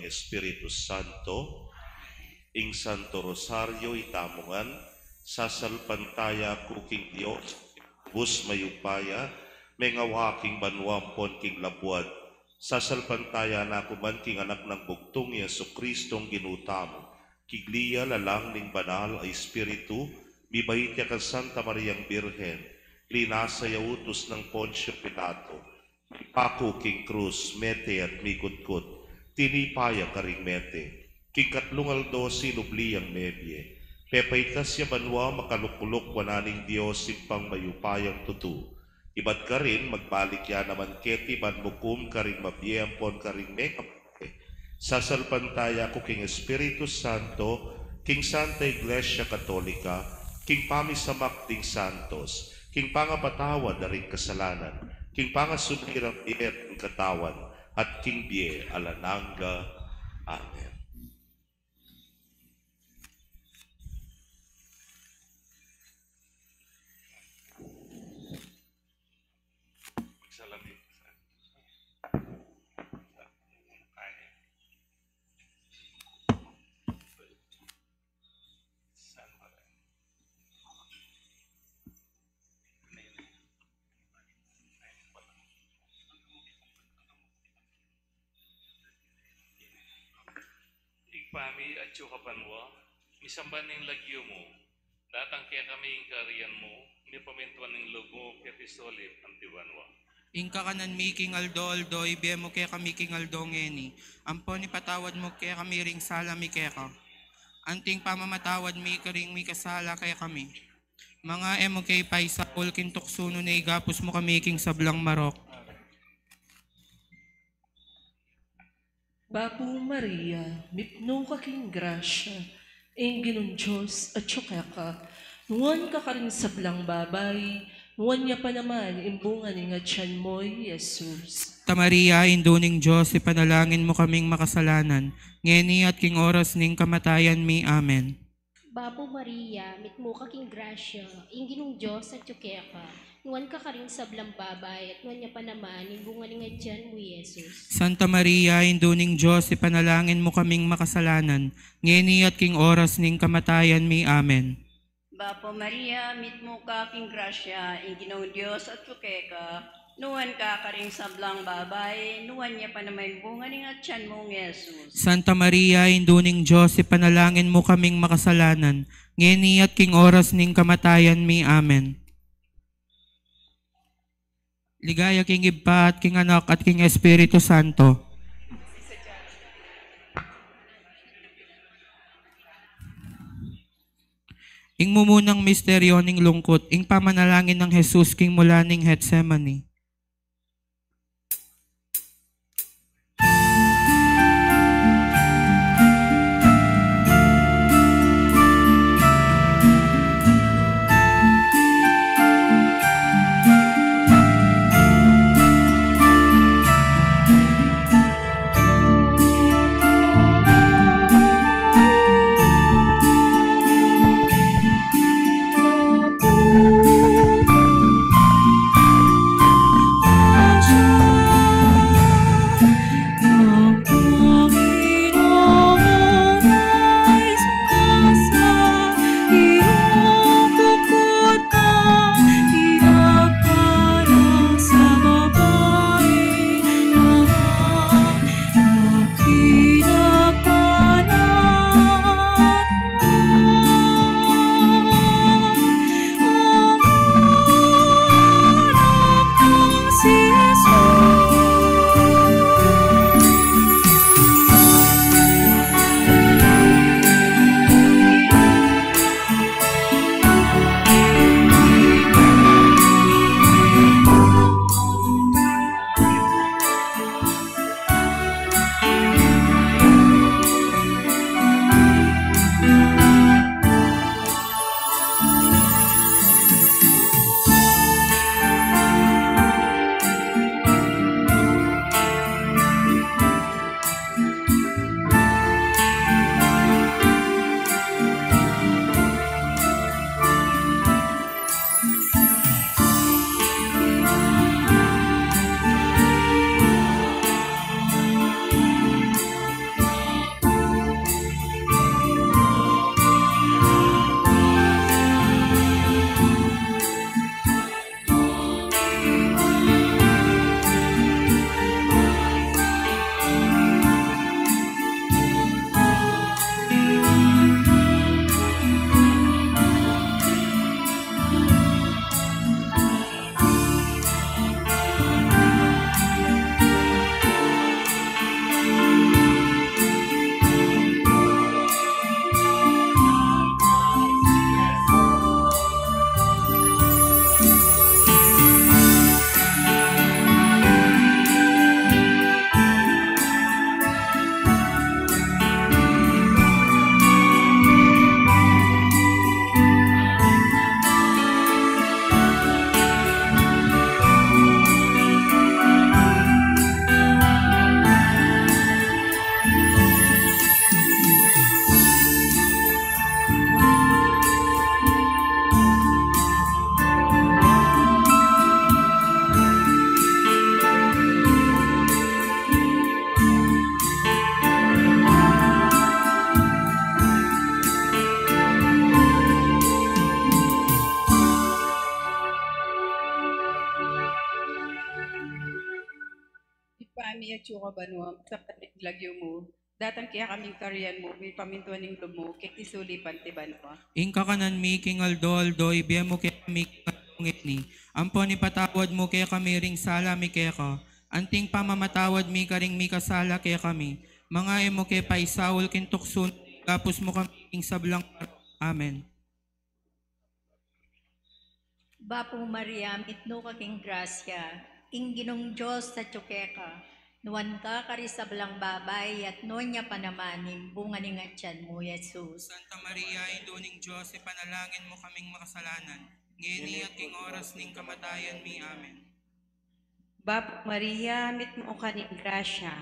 king Espiritu Santo, ing Santo Rosario itamongan, sasalpantaya ko king Dios, bus mayupaya, mengawaking banwampon king labuad, sasalpantaya na kuman king anak ng bugtong Yesu Kristong ginutamo, kigliya lalang ning banal ay Espiritu, mibait ya ka Santa Mariang Birhen, linasa ya utos ng Poncio Pilato, pako king krus, mete at mikutkut, tinipaya karing mete, king katlungal dosi nubliyang nebye, pepaitas ya banwa makalukulok wananing Diyos simpang mayupayang tutu, ibat ka rin magbalik ya naman keti ban mukum karing mabiyempon karing mekapate, sasalpantaya ko king Espiritu Santo, king Santa Iglesia Katolika, king pamisamak ding santos, king pangapatawad na ring kasalanan, king pangasubirang iet ng katawan, at king bie alananga. Amen. Pami at kapanwa, misamban ng lagyo mo, datang kaya kami yung kariyan mo, may pamintuan ng loob mo, kaya pisolip ang tiwanwa. Ingka kanan mi king aldo, ibe mo kaya kami king aldo ngeni, ampon ni patawad mo kaya kami ring sala mi kaya ka. Anting pamamatawad mi karing mi kasala kaya kami. Mga emo kay paisa ulkin tuksuno na igapos mo kami king sablang marok. Bapo Maria, mipno ka king grasya, ing ginon Diyos at ka, nuwan ka rin sablang babay, nuwan niya pa naman imbungan ng atyan mo'y Jesus. Ta Maria, induning Diyos, ipanalangin mo kaming makasalanan, ngeni at king oras ning kamatayan mi. Amen. Bapo Maria, mitmo ka king grasya, ing ginong Diyos at ka, nuwan ka rin sablang babay, at nuwan niya pa naman imbungan ng atyan mo, Jesus. Santa Maria, induning Diyos, ipanalangin mo kaming makasalanan, ngeni at king oras ning kamatayan mi. Amen. Bapo Maria, mitmo ka king grasya, ing ginong Diyos at ka, nuwan ka ring sablang babay, nuwan niya pa naman bunga ng atyan mong Jesus. Santa Maria, induning Diyos, ipanalangin mo kaming makasalanan, ngeni at king oras ning kamatayan mi. Amen. Ligaya king Iba at king Anak at king Espiritu Santo. Ing mumunang misteryo ning lungkot, ing pamanalangin ng Jesus king mula ning Getsemani. mi at yuka banwa, sa lagyo mo, datang kaya kaming karyan mo, may pamintuan ng lumo, kiti sulipan ti banwa. Ingka kanan mi king Aldoldo, ibiyemo kaya kami ni. Ampon ipatawad mo kaya kami ring sala mi kaya ka. Anting pamamatawad mi karing mi kasala kaya kami. Mga emo kaya paisawol kintuksun, tapos mo kami ing sablang. Amen. Bapo Maria, mitno ka king grasya, ing ginong Diyos sa tsukeka, nuwan ka karisablang babay, at nonya panamanim, bunga ni tiyan mo, Jesus. Santa Maria, induning Diyos, ipanalangin mo kaming makasalanan. Ngini at king oras ning kamatayan mi. Amen. Bapo Maria, mitmo ka ni grasya,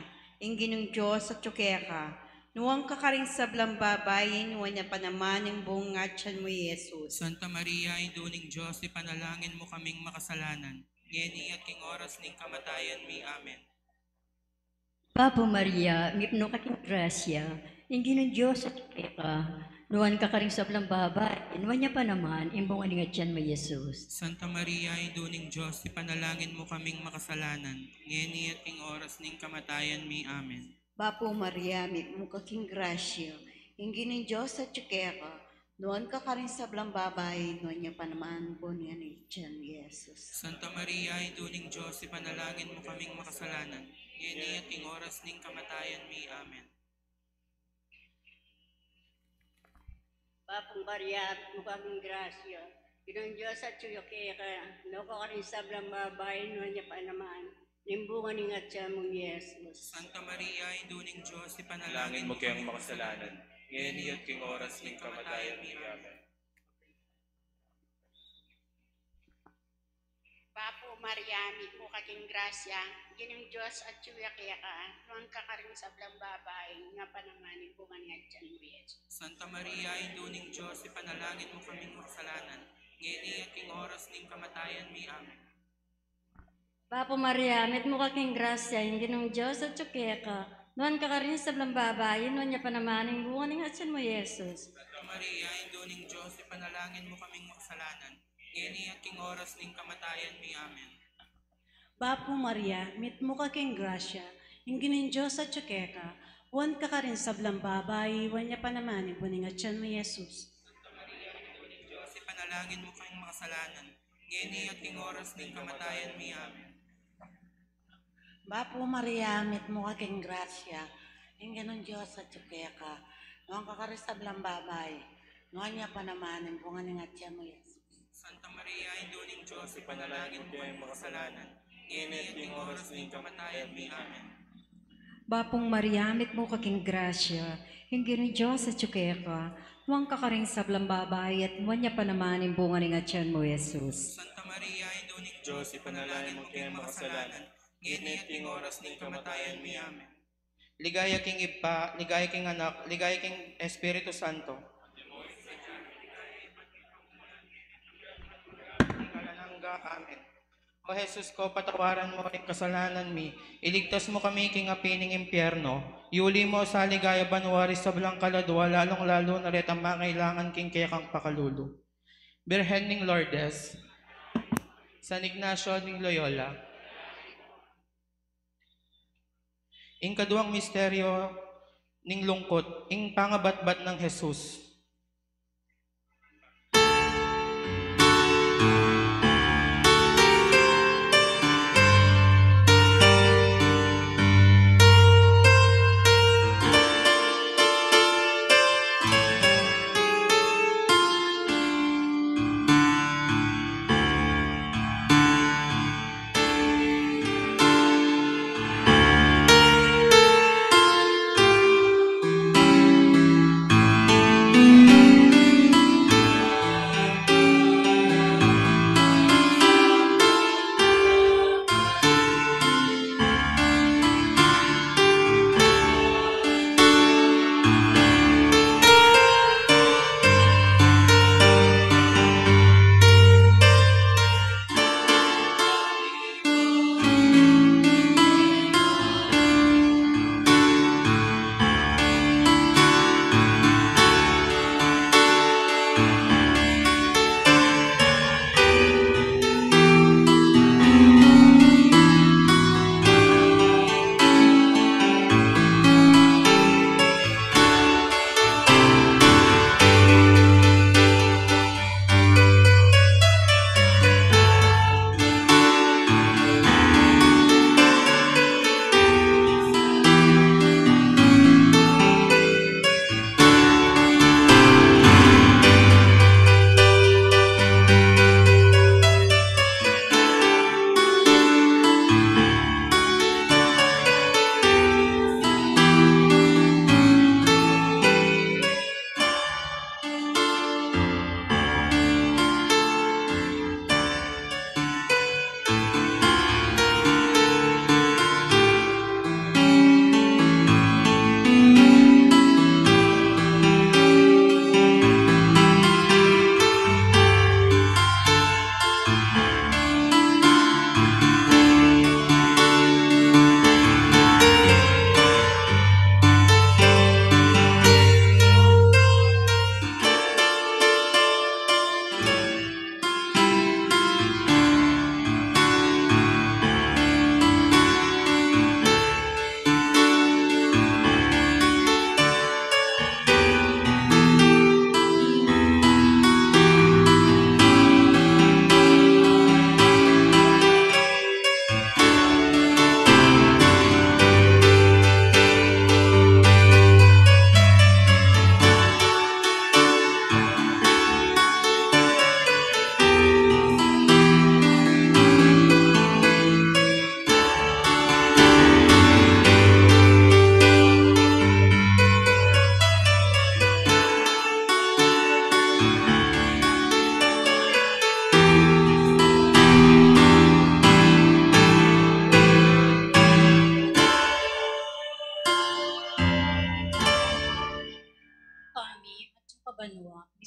ing ginong Diyos sa tsukeka, nuwang ka karing sablang babay, nuwan niya pa naman yung buong ngatsan mo, Jesus. Santa Maria, induning Diyos, ipanalangin mo kaming makasalanan. Ngini at king oras ning kamatayan mi. Amen. Bapo Maria, mitno ka king grasya, ing ginong Diyos at tsukeka, nuwan ka karing sablang babay, nuwan niya pa naman, imbong aningat yan mo, Jesus. Santa Maria, induning Diyos, ipanalangin mo kaming makasalanan. Ngini at king oras ning kamatayan mi. Amen. Bapo Maria, mitmo ka king grasya, ing ginong Diyos sa tsukeka, nuwan ka karing sablang babay, nuwan niya pa naman buong ngatsan mo, Jesus. Santa Maria, induning Diyos, ipanalangin mo kaming makasalanan. Ngini at king oras ning kamatayan mi. Amen. Papong Maria, mukhang grasya. Ginong Diyos at tsukeka, no ka rin sablang babay, no niya pa naman. Limbungan ni ngatsa mong Jesus. Santa Maria, induning Diyos, ipanalangin mo kayang makasalanan. Ngini at king oras ning kamatayan mi. Amen. Bapo Maria, mitmo ka king grasya, ginong Diyos at tsukeka, noon ka karing sablang babay, nga panaman imbungan ni ngatsa mo, Jesus. Santa Maria, induning Diyos, ipanalangin mo kaming makasalanan. Ngini at king oras ning kamatayan mi. Amen. Bapo Maria, mitmo ka king grasya, ing ginong Diyos at tsukeka, nuwan ka karing sablang babay, nuwan niya pa naman, imbungan aningat yan mo, Jesus. Santa Maria, induning Diyos, ipanalangin mo kaming makasalanan. Ngini at king oras ning kamatayan mi. Amen. Bapo Maria, mitmo ka king grasya, ing ginong Diyos sa tsukeka, huwan ka rin sablang babay, huwan niya pa naman yung buningatyan mo, Jesus. Santa Maria, induning Diyos, ipanalangin mo kaming makasalanan. Ngini at king oras ning kamatayan mi. Amen. Bapo Maria, mitmo ka king grasya, ing ginong Diyos sa tsukeka, nuwan ka rin sablang babay, nuwan niya pa naman yung bunga ni ngatsan mo, Jesus. Santa Maria, induning Diyos, ipanalangin mo kaming makasalanan. Ngini at king oras ning kamatayan mi. Amen. Bapong Maria, mitmo ka king grasya, ing ginong Diyos sa tsukeka, nuwan ka karing sablang babay, at nuwan niya pa naman, imbungan aningat yan mo, Jesus. Santa Maria, induning Diyos, ipanalangin mo kaming makasalanan. Ngini at king oras ning kamatayan mi. Amen. Ligaya king Ipa, ligaya king Anak, ligaya king Espiritu Santo. Kalanangga, amen. O Jesus ko, patawaran mo ang kasalanan mi, iligtas mo kami king apining impyerno, iuli mo sa ligaya banwari sa blang kaladwa, lalong lalo na ret ang makailangan king kekang pakalulu. Birhen ning Lourdes, San Ignacio ning Loyola, ing kaduang misteryo ning lungkot, ing pangabatbat ng Jesus.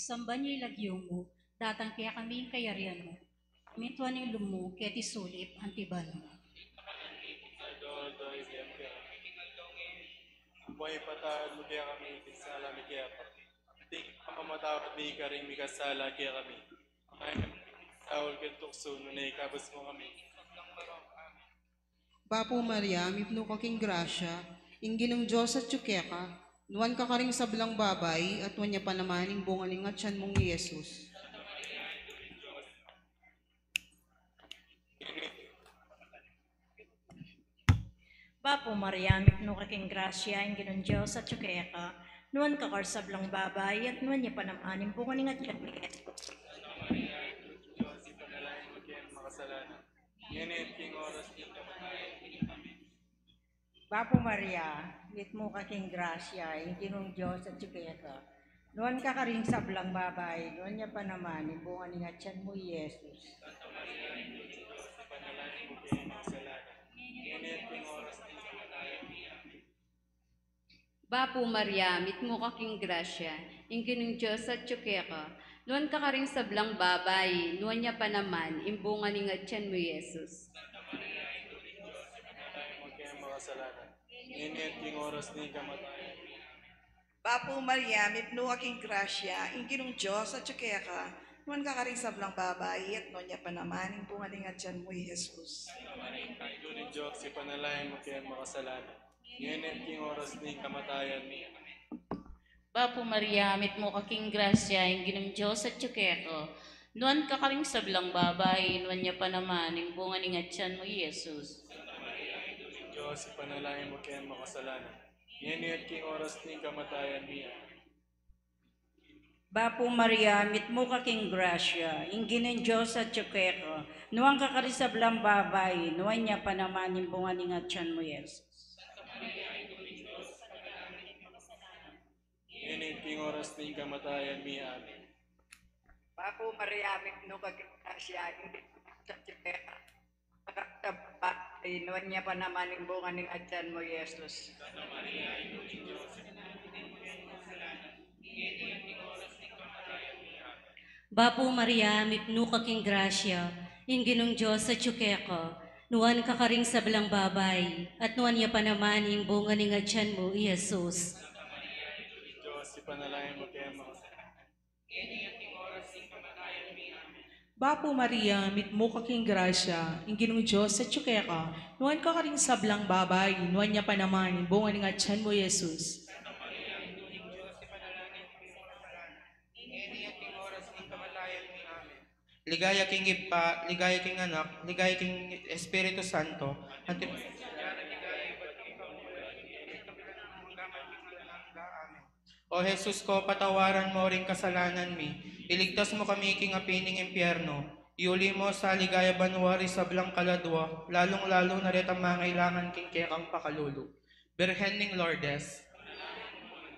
Isamba niyo ilagyo mo, datang kaya kami kayarian mo. Mintuan ng lumo, keti sulip, antiban mo. Buhay patawad mo kaya kami, pinsala mi kaya pa. Di pamamatawad mi ka rin mi kasala kaya kami. Ay, tawal ka tukso, nunay kabas mo kami. Bapo Maria, mipno kaking grasya, ingginong Diyos at tsukeka, nuwan ka karing sablang babay, at nuwan niya panamaning bunga ng atyan mong ni Yesus. Bapo Maria, mipno kaking grasya, ang ginon Diyos at tsukeka, nuwan ka karsablang babay, at nuwan niya panamanin bunga ng atyan mo Yesus. Makasalanan. Ngunit king oras din Bapo Maria, mit mo kaking grasya, inginong Diyos at tsukeka. Nuwan ka karing sablang babay, nuwan niya pa naman, ibungan ni atyan mo Yesus. Bapo Maria, mit mo kaking grasya, inginong Diyos at tsukeka. Nuwan ka karing sablang babay, nuwan niya pa naman, imbungan ni atyan mo Yesus. makasalanan. Ngunit king oras din kamatayan. Bapo Maria, mipno aking grasya, inginong Diyos at tsukeka, nuwan ka karing sablang babay, at nuwan niya pa naman, imbungan ni atyan mo Jesus. Ngunit Diyos, ipanalayan mo kaya makasalanan. Ngunit king oras din kamatayan. Bapo Maria, mit mo kaking grasya, inginong Diyos at tsukeka. Nuwan ka karing sablang babay, nuwan niya pa naman, imbungan ni atyan mo Yesus. Diyos, ipanalayan mo kaya makasalanan. Ngunit king oras din kamatayan niya. Bapo Maria, mit mo kaking grasya, inginong Diyos at tsukeka. Nuwan ka karing sablang babay, nuwan niya pa naman, ibungan ni atyan mo Yesus. Ngunit king oras din kamatayan niya. Bapo Maria, mipno kaking grasya, inginong Diyos at tsukeka. Inuwan niya pa naman yung bunga ng atyan mo, Yesus. Bapo Maria, mipno kaking grasya, inginong Diyos at tsukeka. Nuwan ka karing sablang babay, at nuwan niya pa naman yung bunga ng atyan mo, Yesus. Diyos, ipanalayan mo kaya makasalanan. Bapo Maria, mitmo kaking grasya, inginong Diyos at tsukeka, nuwan ka karing sablang babay, nuwan niya pa naman, bunga ng atyan mo, Yesus. Ligaya king Ipa, ligaya king Anak, ligaya king Espiritu Santo. O Jesus ko, patawaran mo ring kasalanan mi. Iligtas mo kami king apining impyerno. Iuli mo sa ligaya banwari sa blang kaladwa, lalong-lalo na rin ang mangailangan king kekang pakalulu. Birhen ning Lourdes,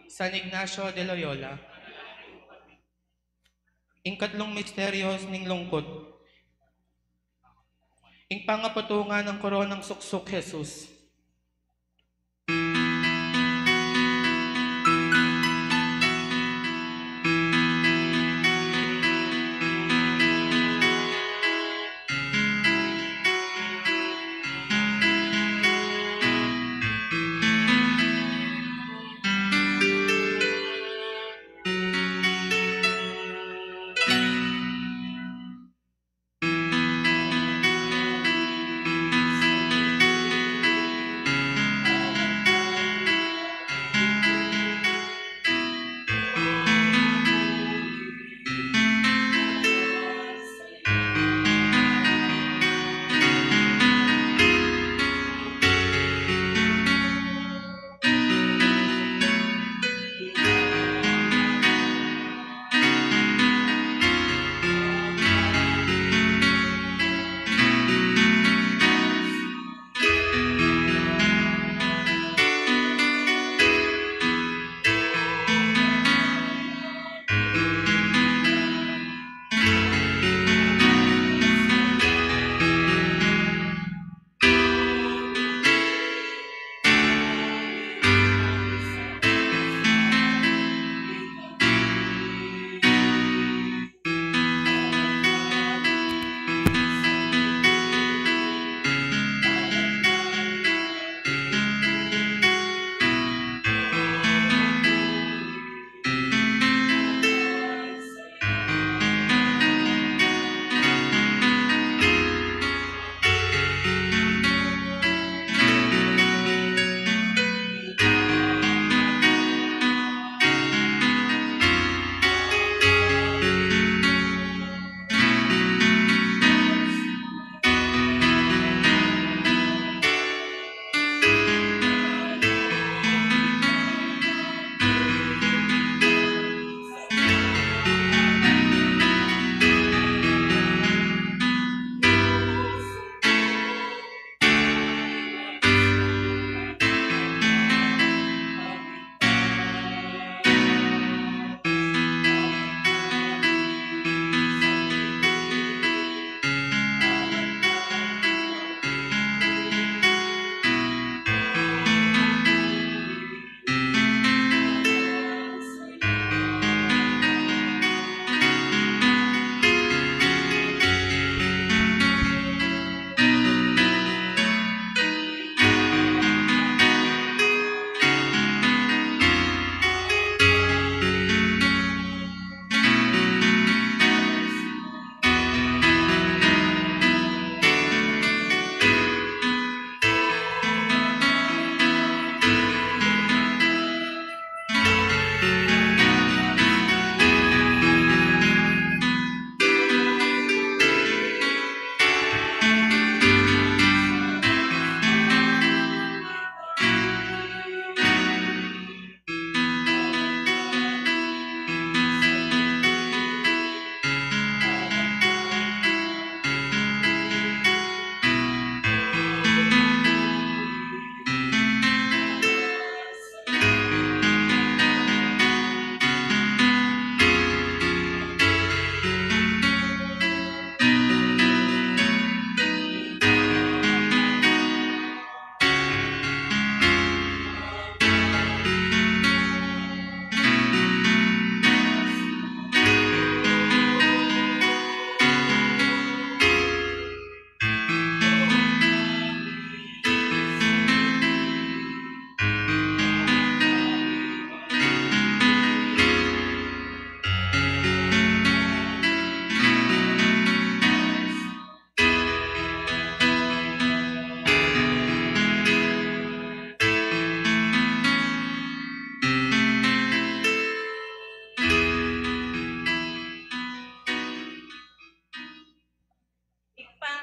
San Ignacio de Loyola, ing katlong misteryos ning lungkot, ing pangapatungan ng koronang suksok Jesus.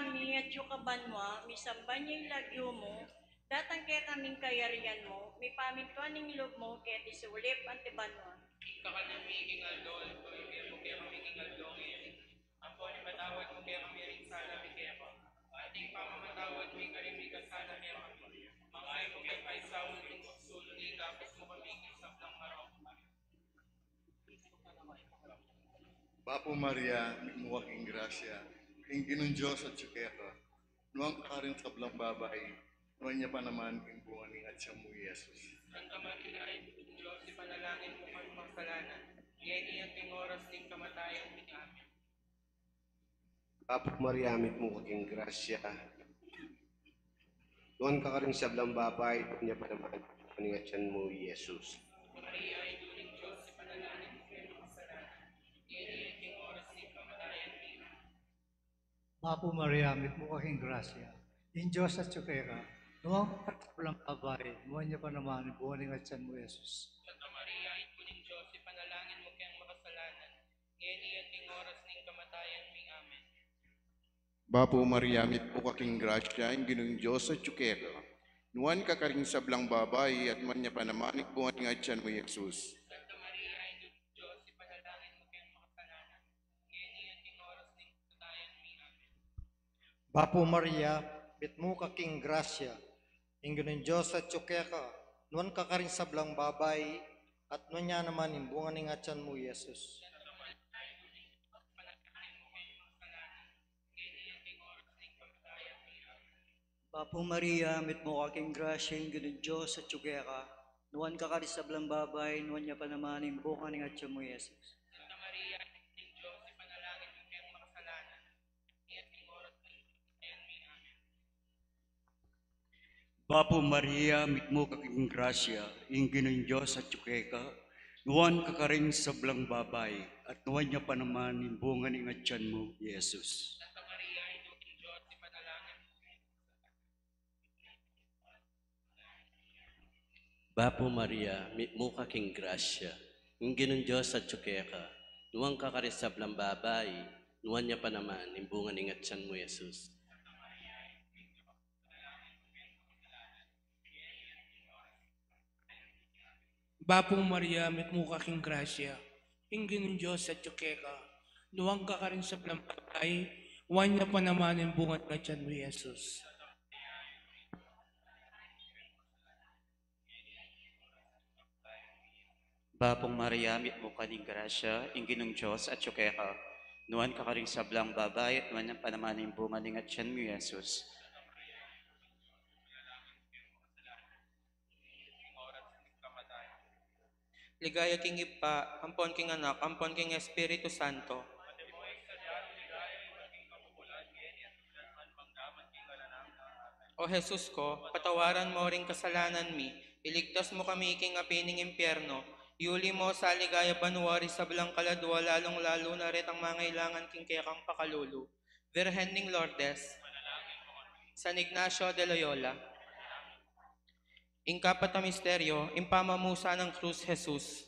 mi at yukabanwa, mi samban yung lagyo mo, datang kaya kaming kayarian mo, mi pamintuan ng loob mo, kaya tisulip ang tibanwa. Kakanamiking aldol, bemo kaya kamiking aldongin. Ang po ni patawad mo kaya kami rin sana mi keko. Ating pamamatawad mi karing mi kasana mi mga ay mo kaya ay sawon ng sulong ni kapis mo kami kisap ng marok. Bapo Maria, mukhaking grasya, ingin ng Diyos at tsukeka, nuwang kakarin sa blang babay, nuwan niya pa naman yung bunga ng atsya mo, Jesus. Ang kamatilain, Diyos, ipanalangin mo kami makasalanan, ngayon iyating oras ng kamatayan ni amin. Bapo Maria, mukhaking grasya, nuwan kakarin sa blang babay, nuwan niya pa naman yung atsyan mo, Jesus. Maria, ituling Diyos, ipanalangin mo kami makasalanan, ngayon iyating oras ng kamatayan ni amin. Bapo Maria, mukhaking grasya, in Diyos at tsukeka, nuwang walang abay, nuwan niya pa naman, buwan ng atyan mo, Jesus. Santa Maria, ituling Diyos, ipanalangin mo kayang makasalanan, ngayon iyating oras ng kamatayan ni amin. Bapo Maria, mukhaking grasya, ingin ng Diyos at tsukeka, nuwan kakarin sa blang babay, at man niya pa naman yung bunga ng atsya mo, Jesus. Santa Maria, ituling Diyos, ipanalangin mo kayang makasalanan, ngayon iyating oras ng kamatayan ni amin. Bapo Maria, king grasya, ingin ng Diyos at tsukeka, nuwan ka rin sa blang babay, at nuwan niya naman yung bunga ng atyan mo, Jesus. Bapo Maria, king grasya, ingin ng Diyos at tsukeka, nuwan ka rin sa blang babay, nuwan niya pa naman yung bunga ng atyan mo, Jesus. Santa Maria, ituling Diyos, ipanalangin mo kayang makasalanan, iyating oras ng kamatayan ni amin. Bapo Maria, king grasya, ingin ng Diyos at tsukeka, nuwan kakaring sa blang babay, at nuwan niya pa naman yung bunga ng atyan mo, Jesus. Santa Maria, ituling Diyos, ipanalangin mo kayang Bapo Maria, king grasya, ingin ng Diyos at tsukeka, nuwang kakarisab ng babay, nuwan niya pa naman, yung bunga ng atyan mo, Jesus. Bapong Maria, king grasya, ingin ng Diyos at tsukeka, nuwang ka rin sa blampay, nuwan niya pa naman yung bunga ng atyan mo, Jesus. Bapong Maria, ning grasya, ingin ng Diyos at tsukeka, nuwan ka rin sa blang babay, at nuwan niya pa naman yung bunga ng atyan mo, Jesus. Ligaya king Ipa, ampon king Anak, ampon king Espiritu Santo. O Jesus ko, patawaran mo ring kasalanan mi, iligtas mo kami king apining impyerno, yuli mo sa ligaya banwari sa blang kaladwa, lalong-lalo na ret ang mangailangan king kekang pakalulu. Virgen ning Lourdes, San Ignacio de Loyola, Ingkapat na misteryo, impamamusa ng krus Jesus.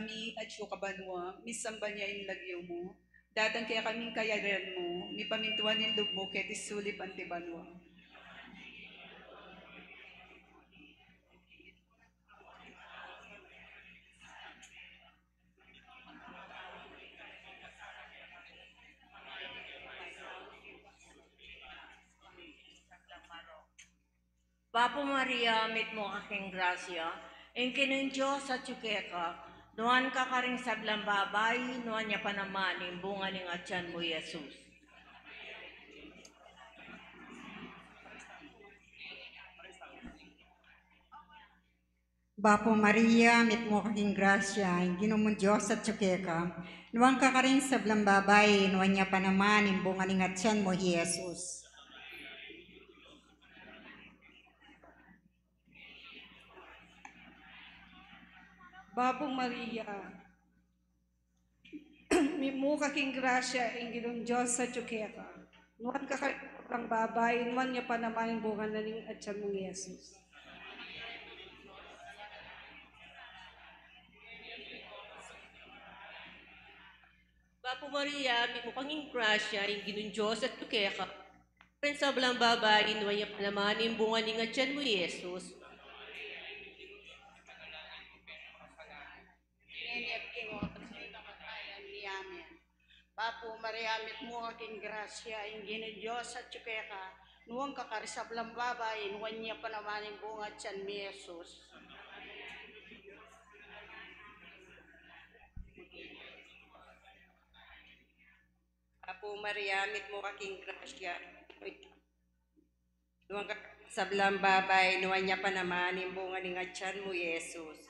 mi adyo kabanwa, misamba niya in lagyo mo. Datan kaya kaming kayaran mo, mi pamintuan in loob mo, ket isulip ante banwa. Bapo Maria, mit mo aking grasya, ang kinong Diyos sa tsukeka, nuan ka karing sablang babay, nuan niya pa naman, yung bunga ng atyan mo, Jesus. Bapo Maria, mit mo kaking grasya, ang ginumong Diyos sa tsukeka, nuan ka karing sablang babay, nuan niya pa naman, yung bunga ng atyan mo, Jesus. Bapo Maria, mi mo kaking grasya, ang ginong Diyos sa tsukeka. Nuan ka kang babay, nuan niya pa naman yung bunga na ng atyan mong Jesus. Bapo Maria, mi mo kanging grasya, yung ginong Diyos at tukeka. Ren sa blang babay, inuwan niya pa naman yung bunga ng atyan mo, Jesus. Bapo Maria, mit mo aking grasya, ang ginong Diyos at tsukeka, nuwang kakarisablang babay, nuwan niya pa naman yung bunga tiyan mi Jesus. Bapo Maria, mit mo kaking grasya, nuwang sablang babay, nuwan niya pa naman yung bunga ng atyan mo, Jesus.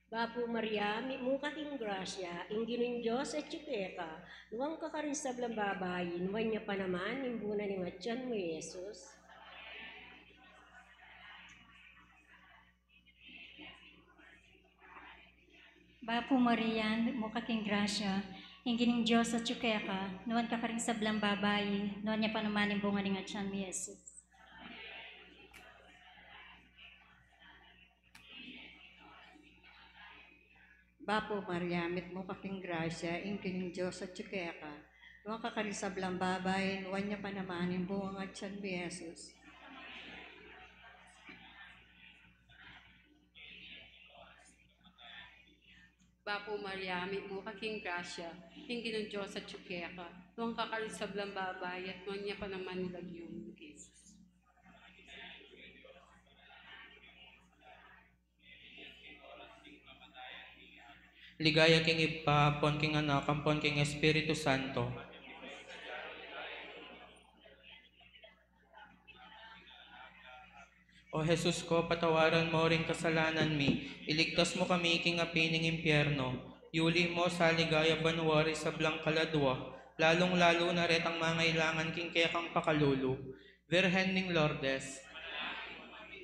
Bapo Maria, mi mo kaking grasya, ingginong Diyos at tsukeka, nuwang ka karin sa blang babay, nuwan niya pa naman, imbuna ng atyan mo, Jesus. Bapo Maria, mo kaking grasya, ingginong Diyos at tsukeka, nuwan ka karing sablang babay, nuwan niya pa naman yung bunga ng atyan mo, Jesus. Bapo Maria, mit mo kaking grasya, ingkining Diyos at tsukeka, nuwang kakarisablang babay, nuwan niya pa naman yung buwang at siyan ni Jesus. Bapo Maria, mit mo kaking grasya, hingi ng Diyos at tsukeka, nuwang kakarisablang babay at nuwang niya pa naman nilagyong Jesus. Ligaya king Ipa, pon king Anak, ampon king Espiritu Santo. O Jesus ko, patawaran mo rin kasalanan mi, iligtas mo kami king apining impyerno, yuli mo sa ligaya banwari sa blang kaladwa, lalong-lalo na ret ang mangailangan king kekang pakalulu, Virgen ning Lourdes,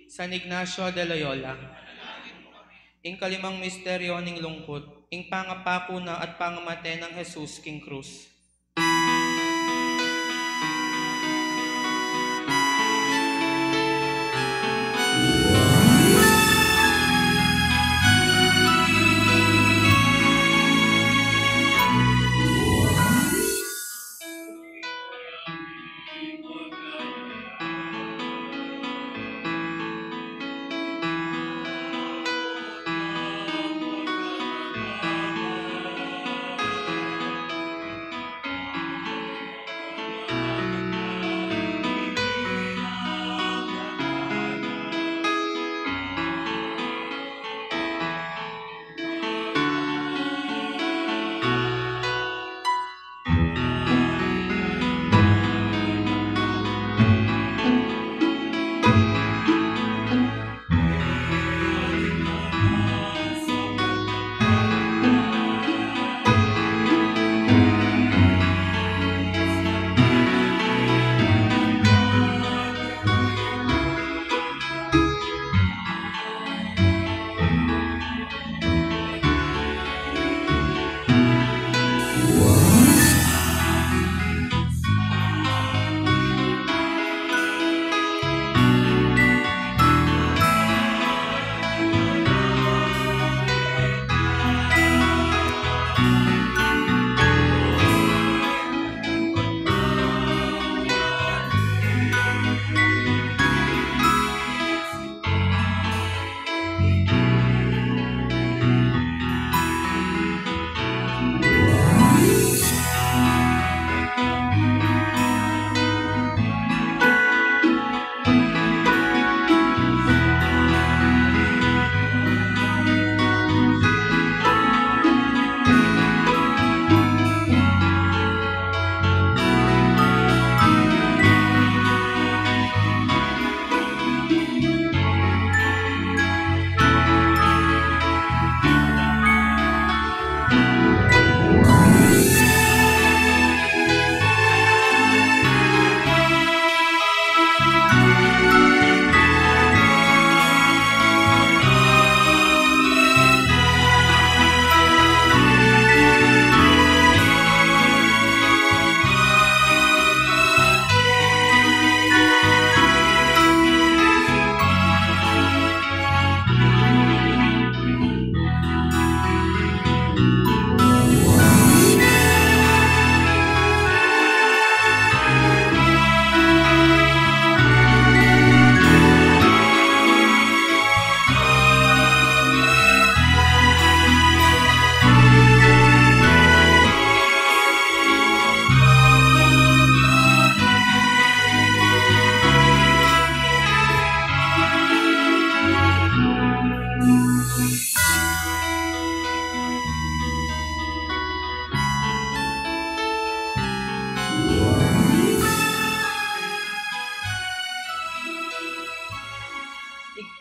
San Ignacio de Loyola, ing kalimang misteryo ning lungkot, ing pangapako na at pangamate ng Jesus king krus.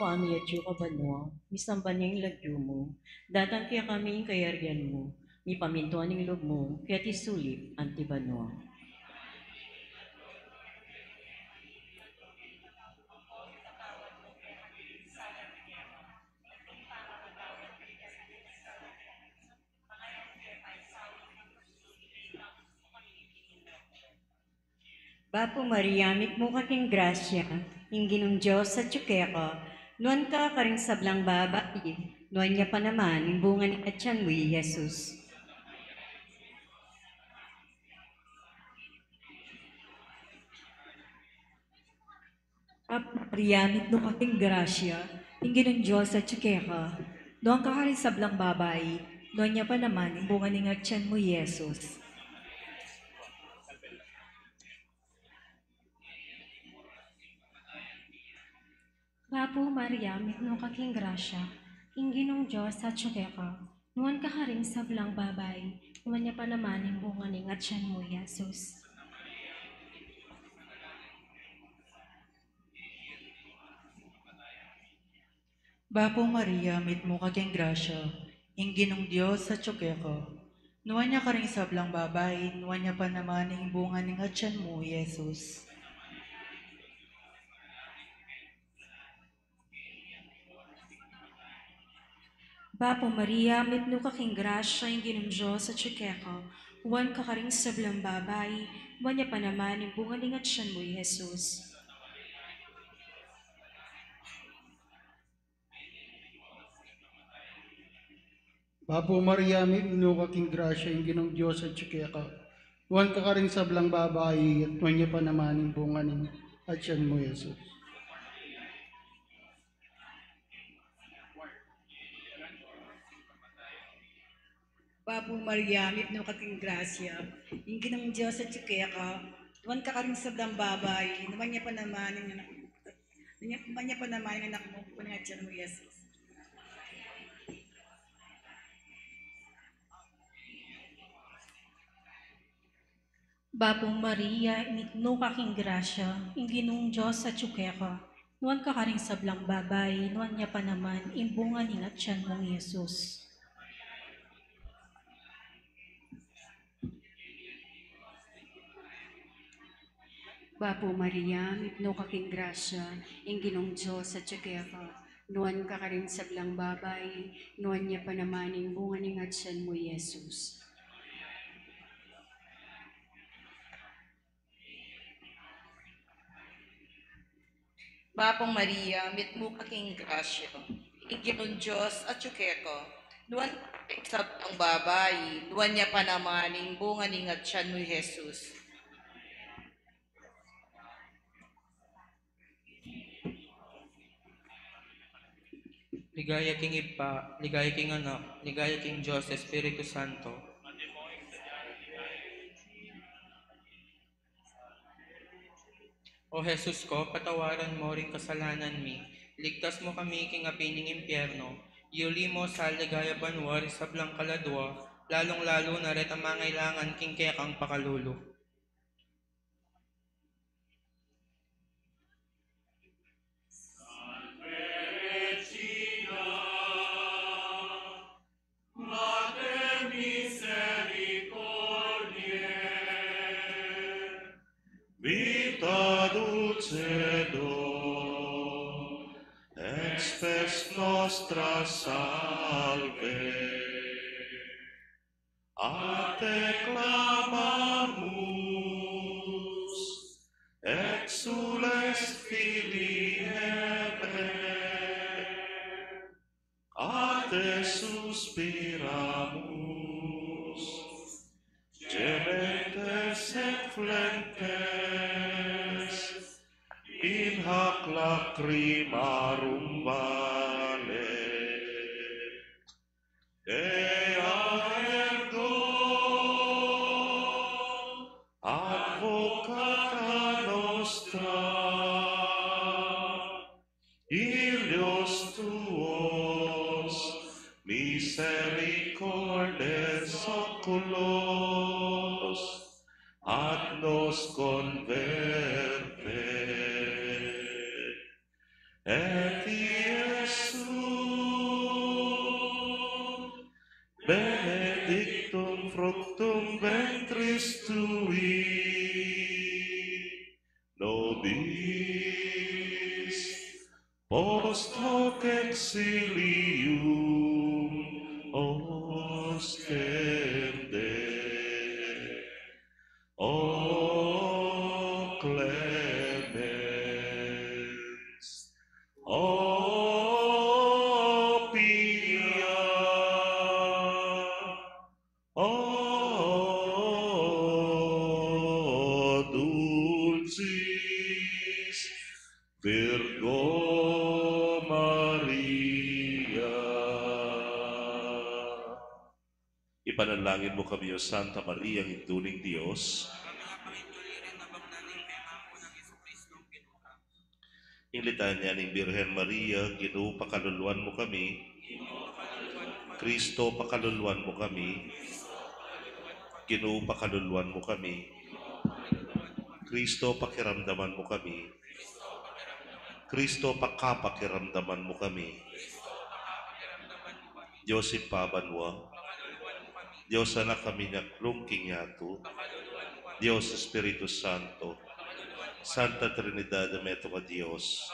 kami at yung kabanwa, misamba niya yung lagyo mo, datan kaya kami yung kayarian mo, mi pamintuan yung loob mo, kaya tisulip ang tibanwa. Bapo Maria, mit mo kaking grasya, ingginong Diyos sa tsukeka, nuan ka karing sablang babae, nuan niya pa naman, yung bunga ni Atyan mo, Jesus. Bapo Maria, mit mo kaking grasya, ingginong Diyos sa tsukeka, nuan ka karing sablang babae, nuan niya pa naman, yung bunga ni Atyan mo, Jesus. Bapo Maria, mitno kaking grasya, ingginong Diyos sa tsukeka, nuwan ka ka rin sa blang babay, nuwan niya pa naman yung bunga ng atyan mo, Jesus. Bapo Maria, mitmo kaking grasya, ingginong Diyos sa tsukeka, nuwan niya ka rin sa blang babay, nuwan niya pa naman yung bunga ng atyan mo, Jesus. Bapo Maria, mitno kaking grasya, ingginong Diyos sa tsukeka, nuwan ka ka rin sa blang babay, nuwan niya pa naman yung bunga ng atyan mo, Jesus. Bapo Maria, mitno kaking grasya, ingginong Diyos sa tsukeka, nuwan ka rin sa blang babae, at nuwan niya pa naman yung bunga ng atyan mo, Jesus. Bapo Maria, mitno kaking grasya, ingginong Diyos sa tsukeka, nuwan ka rin sa blang babay, nuwan niya pa naman yung anak mo, nuwan niya pa naman yung anak mo, bunga ng atyan mo, Jesus. Bapo Maria, mitno kaking grasya, ingginong Diyos sa tsukeka, nuwan ka ka rin sa blang babay, nuwan niya pa naman yung bunga ng atyan mo, Jesus. Bapo Maria, mitno kaking grasya, ingginong Diyos sa tsukeka, nuwan ka rin sa blang babay, nuwan niya pa naman yung bunga ng atyan mo, Jesus. Bapong Maria, mitmo kaking grasya, ingginong Diyos at tsukeko, nuwan sa ang babay, nuwan niya pa naman yung bunga ng atyan mo, Jesus. Ligaya king Ipa, ligaya king Anak, ligaya king Diyos, Espiritu Santo. O Jesus ko, patawaran mo ring kasalanan mi, ligtas mo kami king apining impyerno, iuli mo sa ligaya banwar sa blang kaladwa, lalong-lalo na ret ang mangailangan king kekang pakalulo. Vita dulcedo, expes nostra salve, a te clamamus, exules filii Eve, a te suspiramus, gementes et flentes, in hac lacrimarum vale. Ea ergo, advocata nostra, ilios tuos, misericordes oculos, ad nos converte, et nobis, post hoc exilium ostende, o clemens, o pia, o dulcis Virgo Maria. Ipanalangin mo kami, O Santa Maria, Induling Diyos. Inglitan niya ng Birhen Maria, Ginoo, pakaluluan mo kami. Kristo, pakaluluan mo kami. Ginoo, pakaluluan mo kami. Kristo, pakiramdaman mo kami. Kristo, pakapakiramdaman mo kami. Diyos ipabanwa. Diyos anak kami na klungking yato. Diyos Espiritu Santo. Santa Trinidad, Ameto ka Diyos.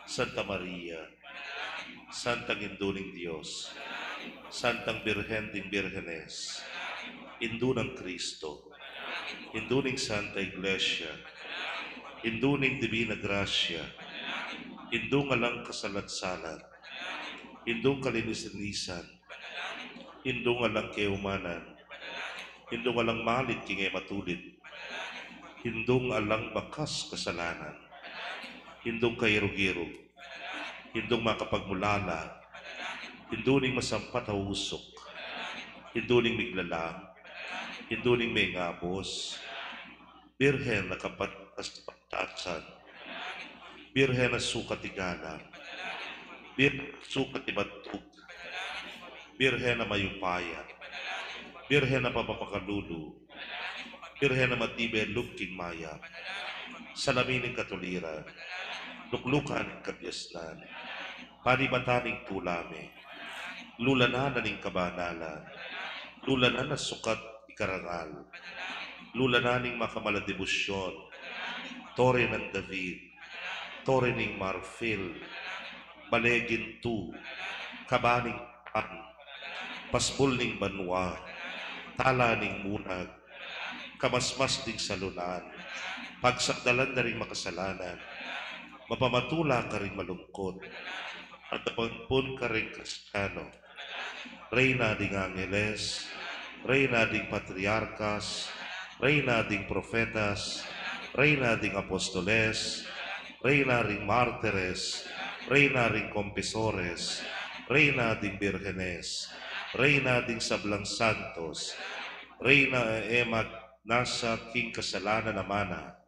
Santa Maria. Santang Induling Diyos. Santang Birhen ding Birhenes. Indunang Kristo. Induning Santa Iglesia. Induning Divina Gracia. Indung alang kasalat-salat. Indung kalinis-linisan. Indung alang keumanan. Indung alang malit kingay matulid. Indung alang bakas kasalanan. Indung kairog-irog. Indung makapagmulala. Induning masampat na usok. Induning miglalang. Induning may ngabos. Birhen na kapatatasan. Birhen na sukat igalang. Birhen na sukat ibatug. Birhen na mayupayan. Birhen na papapakalulu. Birhen na matibay lugking maya. Salamin ng katuliran. Luklukan ng kabyasnan. Panibataning tulame. Lulanan ng kabanalan. Lulanan na sukat ikarangal. Lulanan ng makamaladibusyon. Tore ng David. Tore ng Marfil. Balegin tu. Kabaning pan. Pasbul ng banwa. Tala ng munag. Kamasmas ding salunan, pagsakdalan na rin makasalanan, mapamatula ka rin malungkot, at napagpun ka rin Kristiyano, Reyna ding Angeles, Reyna ding Patriarkas, Reyna ding Profetas, Reyna ding Apostoles, Reyna ring Martires, Reyna ring Confesores, Reyna ding Birhenes, Reyna ding Sablang Santos, Reyna Emag nasa king kasalanan namana.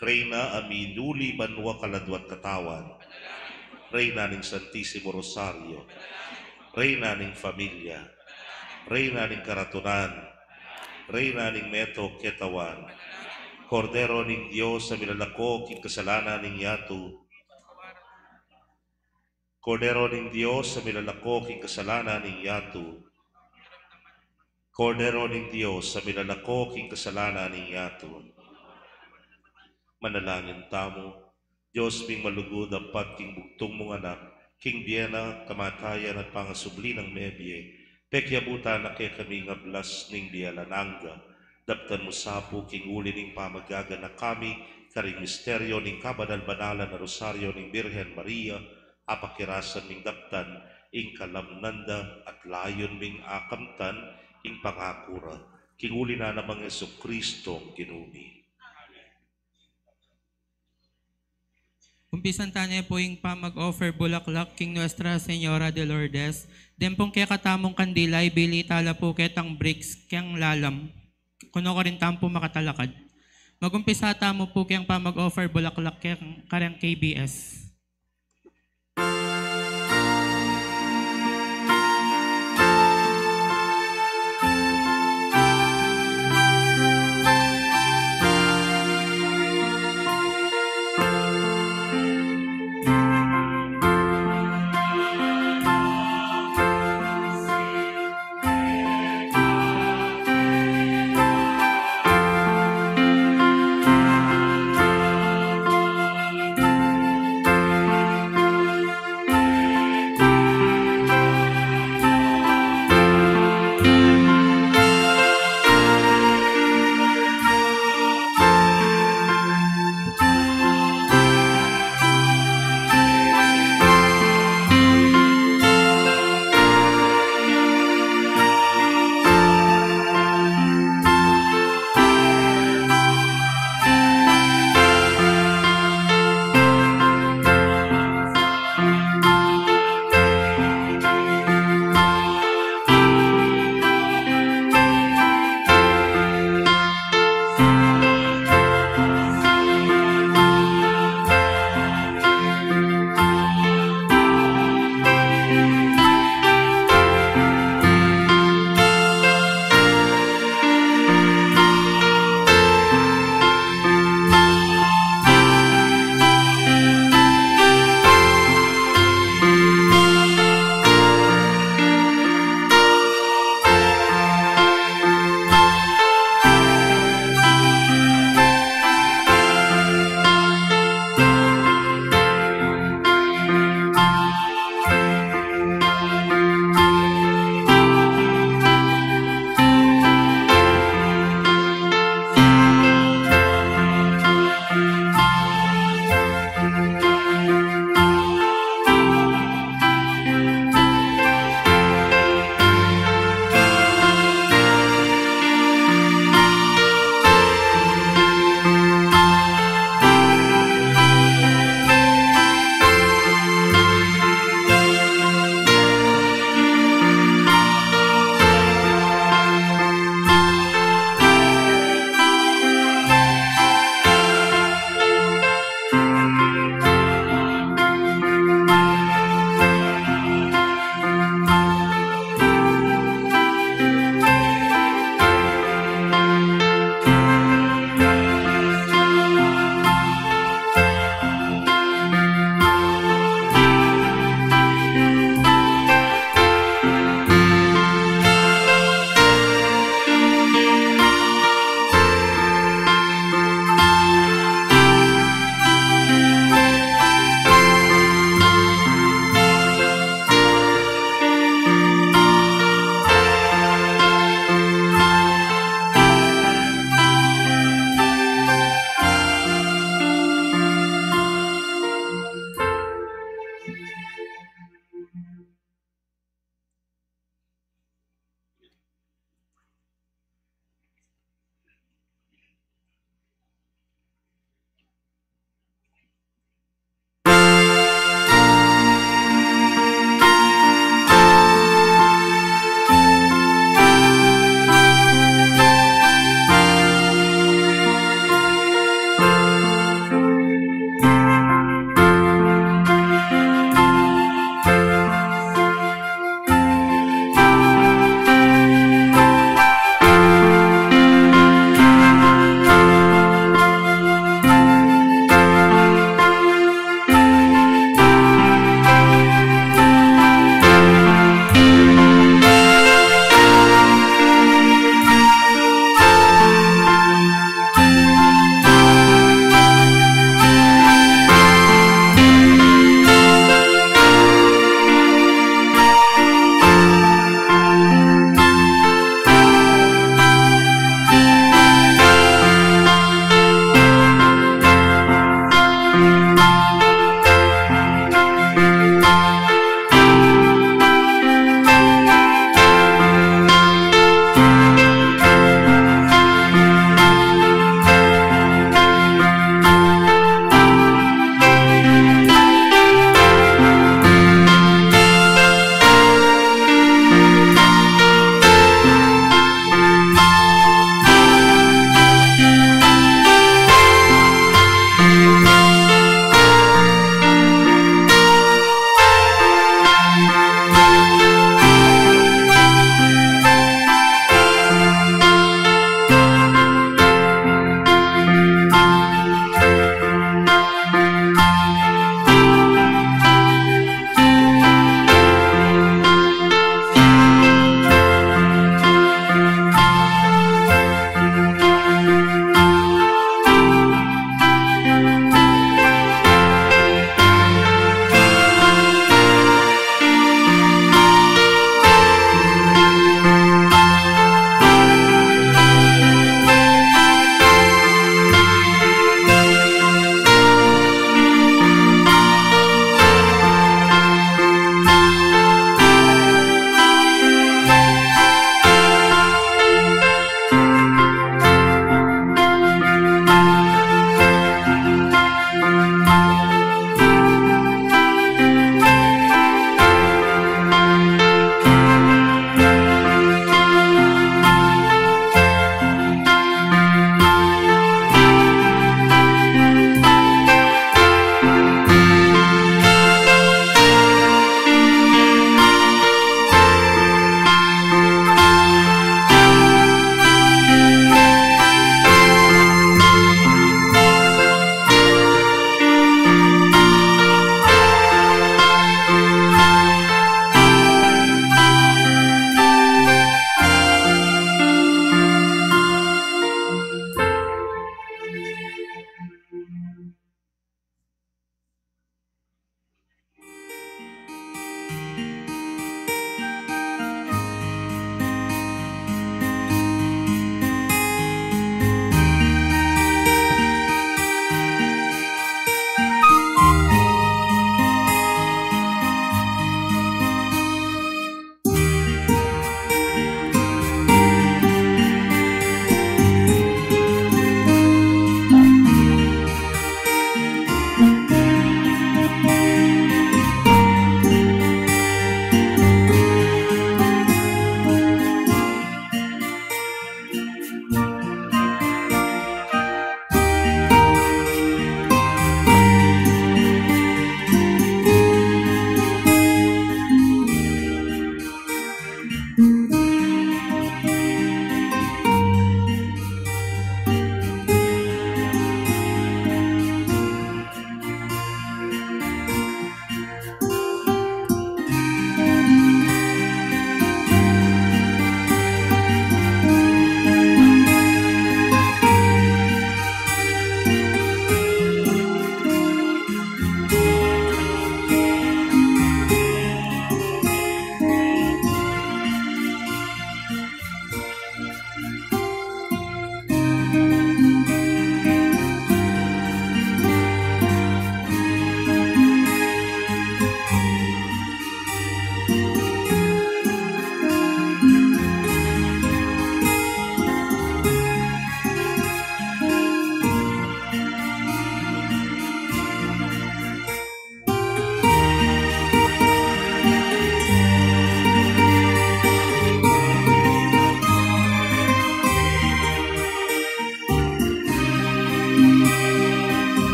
Reyna aminuli banwa kaladwat katawan. Reyna ning Santissimo Rosario. Reyna ning Familia. Reyna ning Karatunan. Reyna ning Meto Ketawan. Kordero ning Diyos sa milalako king kasalanan ning yatu. Kordero ning Diyos sa milalako king kasalanan ning yatu. Kordero ng Diyos sa milalako king kasalanan ng yato. Manalangin tamo, Diyos ming malugod apat king bugtong mong anak, king biyena, kamatayan at pangasubli ng mebye, pekyabuta na kay kami nga blas ning biyalananga, daptan mo sapo king uli ning pamagaga na kami, karing misteryo ning kabanal-banalan na rosaryo ning Birhen Maria, apakirasan ning daptan, ing kalamnanda at layon ming akamtan, ing pangakura, king uli na namang Jesucristo ginumi. Umpisan tayo po yung mag-offer bulaklak king Nuestra Señora de Lourdes. Den pong kaya katamong kandila, ibili tala po ketang bricks kiyang lalam. Kuno ko rin tampo makatalakad. Mag-umpisa tamo po kiyang mag-offer bulaklak kiyang karang KBS.